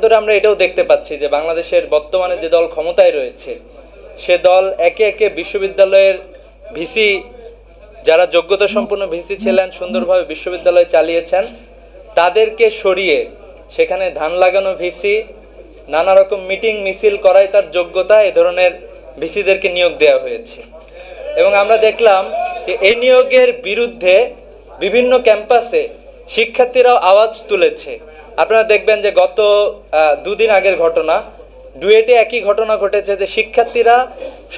ধরে আমরা এটাও দেখতে পাচ্ছি যে বাংলাদেশের বর্তমানে যে দল ক্ষমতায় রয়েছে সে দল একে একে বিশ্ববিদ্যালয়ের ভিসি যারা যোগ্যতা সম্পন্ন ভিসি ছিলেন, সুন্দরভাবে বিশ্ববিদ্যালয় চালিয়েছেন, তাদেরকে সরিয়ে সেখানে ধান লাগানো ভিসি, নানা রকম মিটিং মিছিল করাই তার যোগ্যতা, এ ধরনের ভিসিদেরকে নিয়োগ দেওয়া হয়েছে। এবং আমরা দেখলাম যে এই নিয়োগের বিরুদ্ধে বিভিন্ন ক্যাম্পাসে শিক্ষার্থীরাও আওয়াজ তুলেছে। আপনারা দেখবেন যে গত দুদিন আগের ঘটনা, ডুয়েটে একই ঘটনা ঘটেছে যে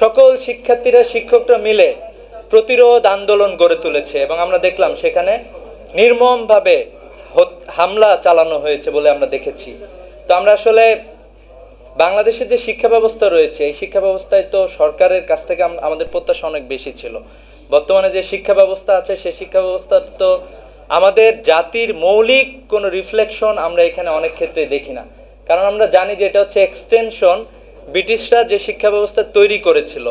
সকল শিক্ষার্থীরা শিক্ষকরা মিলে প্রতিরোধ আন্দোলন গড়ে তুলেছে এবং আমরা দেখলাম সেখানে নির্মমভাবে হামলা চালানো হয়েছে বলে আমরা দেখেছি। তো আমরা আসলে বাংলাদেশের যে শিক্ষা ব্যবস্থা রয়েছে, এই শিক্ষা ব্যবস্থায় তো সরকারের কাছ থেকে আমাদের প্রত্যাশা অনেক বেশি ছিল। বর্তমানে যে শিক্ষা ব্যবস্থা আছে সেই শিক্ষা ব্যবস্থা তো আমাদের জাতির মৌলিক কোনো রিফ্লেকশন আমরা এখানে অনেক ক্ষেত্রে দেখি না। কারণ আমরা জানি যে এটা হচ্ছে এক্সটেনশন। ব্রিটিশরা যে শিক্ষা ব্যবস্থা তৈরি করেছিল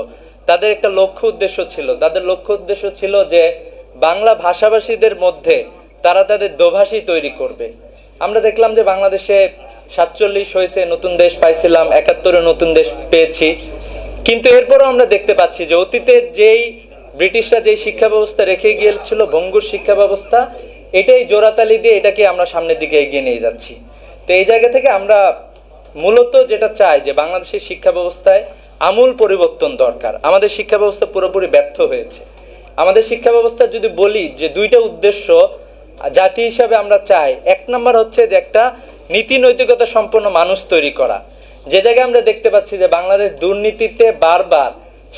তাদের একটা লক্ষ্য উদ্দেশ্য ছিল, যে বাংলা ভাষাভাষীদের মধ্যে তারা তাদের দোভাষী তৈরি করবে। আমরা দেখলাম যে বাংলাদেশে 47 হয়েছে, নতুন দেশ পাইছিলাম, 71-এ নতুন দেশ পেয়েছি, কিন্তু এরপরও আমরা দেখতে পাচ্ছি যে অতীতের ব্রিটিশরা যেই শিক্ষা ব্যবস্থা রেখে গিয়েছিল, ভঙ্গুর শিক্ষা ব্যবস্থা, এটাই জোড়াতালি দিয়ে এটাকে আমরা সামনের দিকে এগিয়ে নিয়ে যাচ্ছি। তো এই জায়গা থেকে আমরা মূলত যেটা চাই যে বাংলাদেশের শিক্ষা ব্যবস্থায় আমূল পরিবর্তন দরকার। আমাদের শিক্ষা ব্যবস্থা পুরোপুরি ব্যর্থ হয়েছে। আমাদের শিক্ষা ব্যবস্থা যদি বলি যে দুইটা উদ্দেশ্য জাতি হিসাবে আমরা চাই, এক নম্বর হচ্ছে যে একটা নীতি নৈতিকতা সম্পন্ন মানুষ তৈরি করা। যে জায়গায় আমরা দেখতে পাচ্ছি যে বাংলাদেশ দুর্নীতিতে বারবার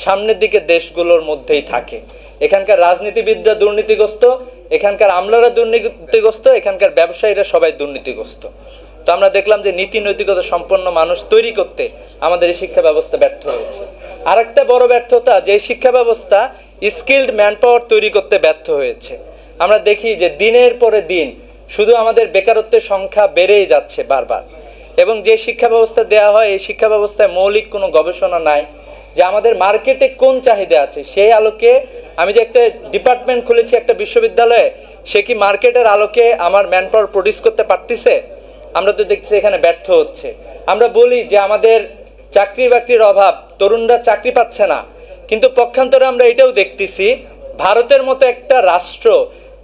সামনের দিকে দেশগুলোর মধ্যেই থাকে। এখানকার রাজনীতিবিদরা দুর্নীতিগ্রস্ত, এখানকার আমলারা দুর্নীতিগ্রস্ত, এখানকার ব্যবসায়ীরা সবাই দুর্নীতিগ্রস্ত। তো আমরা দেখলাম যে নীতি নৈতিকতা সম্পন্ন মানুষ তৈরি করতে আমাদের এই শিক্ষা ব্যবস্থা ব্যর্থ হয়েছে। আর একটা বড় ব্যর্থতা, যে শিক্ষা ব্যবস্থা স্কিল্ড ম্যান পাওয়ার তৈরি করতে ব্যর্থ হয়েছে। আমরা দেখি যে দিনের পরে দিন শুধু আমাদের বেকারত্বের সংখ্যা বেড়েই যাচ্ছে বারবার। এবং যে শিক্ষা ব্যবস্থা দেওয়া হয়, এই শিক্ষা ব্যবস্থায় মৌলিক কোনো গবেষণা নাই যে আমাদের মার্কেটে কোন চাহিদা আছে সেই আলোকে। আমি যে একটা ডিপার্টমেন্ট খুলেছি একটা বিশ্ববিদ্যালয়ে, সে কি মার্কেটের আলোকে আমার ম্যান পাওয়ার প্রডিউস করতে পারতেছে? আমরা তো দেখছি এখানে ব্যর্থ হচ্ছে। আমরা বলি যে আমাদের চাকরি বাকরির অভাব, তরুণরা চাকরি পাচ্ছে না, কিন্তু পক্ষান্তরে আমরা এটাও দেখতেছি ভারতের মতো একটা রাষ্ট্র,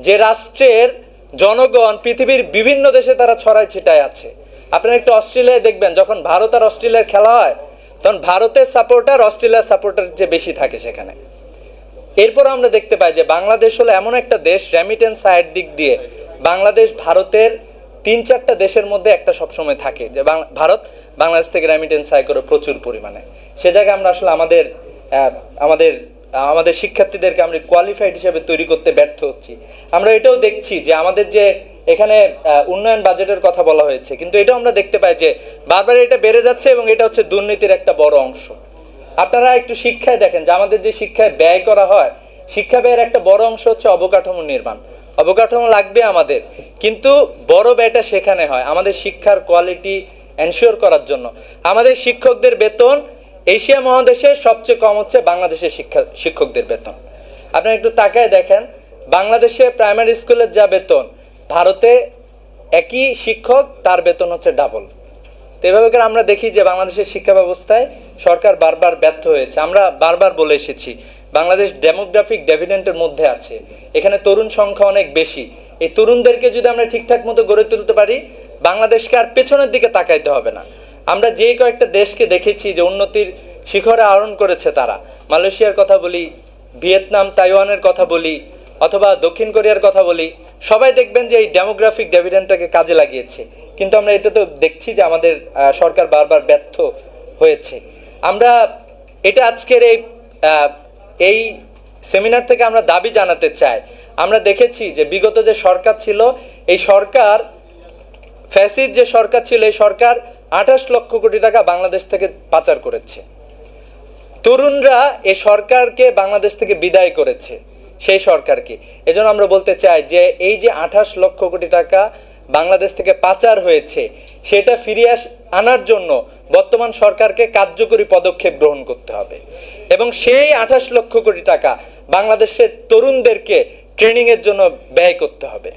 যে রাষ্ট্রের জনগণ পৃথিবীর বিভিন্ন দেশে তারা ছড়ায় ছিটায় আছে। আপনারা একটু অস্ট্রেলিয়ায় দেখবেন, যখন ভারত আর অস্ট্রেলিয়ার খেলা হয় তখন ভারতের সাপোর্টার অস্ট্রেলিয়ার সাপোর্টার যে বেশি থাকে সেখানে। এরপর আমরা দেখতে পাই যে বাংলাদেশ হলো এমন একটা দেশ, রেমিটেন্স আয়ের দিক দিয়ে বাংলাদেশ ভারতের 3-4টা দেশের মধ্যে একটা সবসময় থাকে, যে ভারত বাংলাদেশ থেকে রেমিটেন্স আয় করে প্রচুর পরিমাণে। সে জায়গায় আমরা আসলে আমাদের শিক্ষার্থীদেরকে আমরা কোয়ালিফাইড হিসেবে তৈরি করতে ব্যর্থ হচ্ছি। আমরা এটাও দেখছি যে আমাদের যে এখানে উন্নয়ন বাজেটের কথা বলা হয়েছে, কিন্তু এটাও আমরা দেখতে পাই যে বারবার এটা বেড়ে যাচ্ছে এবং এটা হচ্ছে দুর্নীতির একটা বড় অংশ। আপনারা একটু শিক্ষায় দেখেন যে আমাদের যে শিক্ষায় ব্যয় করা হয়, শিক্ষা ব্যয়ের একটা বড় অংশ হচ্ছে অবকাঠামো নির্মাণ। অবকাঠামো লাগবে আমাদের, কিন্তু বড় ব্যয়টা সেখানে হয় আমাদের শিক্ষার কোয়ালিটি এনশিওর করার জন্য। আমাদের শিক্ষকদের বেতন এশিয়া মহাদেশের সবচেয়ে কম হচ্ছে বাংলাদেশের শিক্ষকদের বেতন। আপনারা একটু তাকায় দেখেন, বাংলাদেশে প্রাইমারি স্কুলের যা বেতন, ভারতে একই শিক্ষক তার বেতন হচ্ছে ডাবল। তো এভাবে করে আমরা দেখি যে বাংলাদেশের শিক্ষা ব্যবস্থায় সরকার বারবার ব্যর্থ হয়েছে। আমরা বারবার বলে এসেছি বাংলাদেশ ডেমোগ্রাফিক ডেভিডেন্টের মধ্যে আছে, এখানে তরুণ সংখ্যা অনেক বেশি। এই তরুণদেরকে যদি আমরা ঠিকঠাক মতো গড়ে তুলতে পারি, বাংলাদেশকে আর পেছনের দিকে তাকাইতে হবে না। আমরা যে কয়েকটা দেশকে দেখেছি যে উন্নতির শিখরে আরোহণ করেছে, তারা মালয়েশিয়ার কথা বলি, ভিয়েতনাম, তাইওয়ানের কথা বলি, অথবা দক্ষিণ কোরিয়ার কথা বলি, সবাই দেখবেন যে এই ডেমোগ্রাফিক ডেভিডেন্টটাকে কাজে লাগিয়েছে। কিন্তু আমরা এটা তো দেখছি যে আমাদের সরকার বারবার ব্যর্থ হয়েছে। আমরা এটা আজকের এই সেমিনার থেকে আমরা দাবি জানাতে চাই। আমরা দেখেছি যে বিগত যে সরকার ছিল, এই সরকার ফ্যাসিস্ট যে সরকার ছিল, এই সরকার 28 লক্ষ কোটি টাকা বাংলাদেশ থেকে পাচার করেছে। তরুণরা এই সরকারকে বাংলাদেশ থেকে বিদায় করেছে, সেই সরকারকে। এজন্য আমরা বলতে চাই যে এই যে 28 লক্ষ কোটি টাকা বাংলাদেশ থেকে পাচার হয়েছে, সেটা ফিরিয়ে আনার জন্য বর্তমান সরকারকে কার্যকরী পদক্ষেপ গ্রহণ করতে হবে এবং সেই 28 লক্ষ কোটি টাকা বাংলাদেশের তরুণদেরকে ট্রেনিংয়ের জন্য ব্যয় করতে হবে।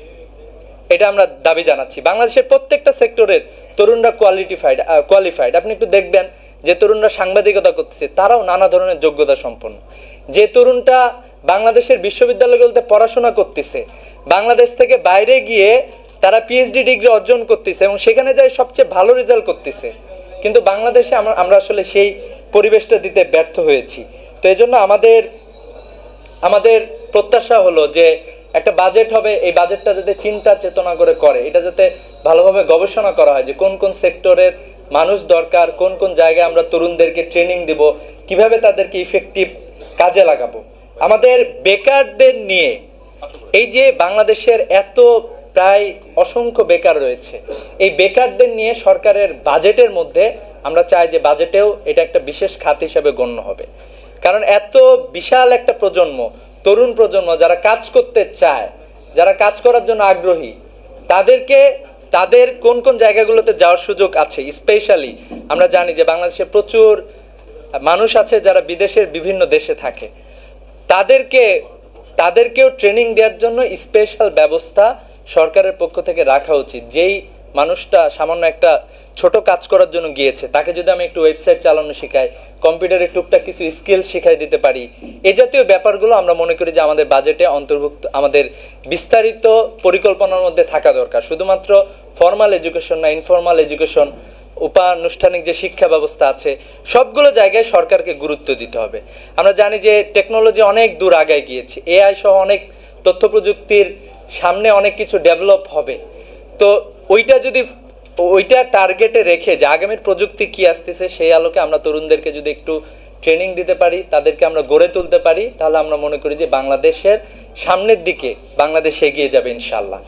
এটা আমরা দাবি জানাচ্ছি। বাংলাদেশের প্রত্যেকটা সেক্টরের তরুণরা কোয়ালিফাইড। আপনি একটু দেখবেন যে তরুণরা সাংবাদিকতা করতেছে, তারাও নানা ধরনের যোগ্যতা সম্পন্ন। যে তরুণটা বাংলাদেশের বিশ্ববিদ্যালয়গুলোতে পড়াশোনা করতেছে, বাংলাদেশ থেকে বাইরে গিয়ে তারা পিএইচডি ডিগ্রি অর্জন করতেছে এবং সেখানে যায় সবচেয়ে ভালো রেজাল্ট করতেছে, কিন্তু বাংলাদেশে আমরা আসলে সেই পরিবেশটা দিতে ব্যর্থ হয়েছি। তো এই জন্য আমাদের প্রত্যাশা হলো যে একটা বাজেট হবে, এই বাজেটটা যাতে চিন্তা চেতনা করে এটা যাতে ভালোভাবে গবেষণা করা হয় যে কোন কোন সেক্টরের মানুষ দরকার, কোন কোন জায়গায় আমরা তরুণদেরকে ট্রেনিং দিব, কিভাবে তাদেরকে ইফেক্টিভ কাজে লাগাবো। আমাদের বেকারদের নিয়ে, এই যে বাংলাদেশের এত প্রায় অসংখ্য বেকার রয়েছে, এই বেকারদের নিয়ে সরকারের বাজেটের মধ্যে আমরা চাই যে বাজেটেও এটা একটা বিশেষ খাত হিসেবে গণ্য হবে। কারণ এত বিশাল একটা প্রজন্ম, তরুণ প্রজন্ম যারা কাজ করতে চায়, যারা কাজ করার জন্য আগ্রহী, তাদের কোন কোন জায়গাগুলোতে যাওয়ার সুযোগ আছে। স্পেশালি আমরা জানি যে বাংলাদেশে প্রচুর মানুষ আছে যারা বিদেশের বিভিন্ন দেশে থাকে, তাদেরকেও ট্রেনিং দেওয়ার জন্য স্পেশাল ব্যবস্থা সরকারের পক্ষ থেকে রাখা উচিত। যেই মানুষটা সামান্য একটা ছোট কাজ করার জন্য গিয়েছে, তাকে যদি আমি একটু ওয়েবসাইট চালানো শেখাই, কম্পিউটারে টুকটাক কিছু স্কিল শিখাই দিতে পারি, এই জাতীয় ব্যাপারগুলো আমরা মনে করি যে আমাদের বাজেটে অন্তর্ভুক্ত, আমাদের বিস্তারিত পরিকল্পনার মধ্যে থাকা দরকার। শুধুমাত্র ফর্মাল এডুকেশন না, ইনফর্মাল এডুকেশন, উপানুষ্ঠানিক যে শিক্ষা ব্যবস্থা আছে, সবগুলো জায়গায় সরকারকে গুরুত্ব দিতে হবে। আমরা জানি যে টেকনোলজি অনেক দূর আগায় গিয়েছে, এআই সহ অনেক তথ্য প্রযুক্তির সামনে অনেক কিছু ডেভেলপ হবে। তো ওইটা টার্গেটে রেখে যে আগামীর প্রযুক্তি কি আসতেছে, সেই আলোকে আমরা তরুণদেরকে যদি একটু ট্রেনিং দিতে পারি, তাদেরকে আমরা গড়ে তুলতে পারি, তাহলে আমরা মনে করি যে বাংলাদেশের সামনের দিকে বাংলাদেশ এগিয়ে যাবে ইনশাআল্লাহ।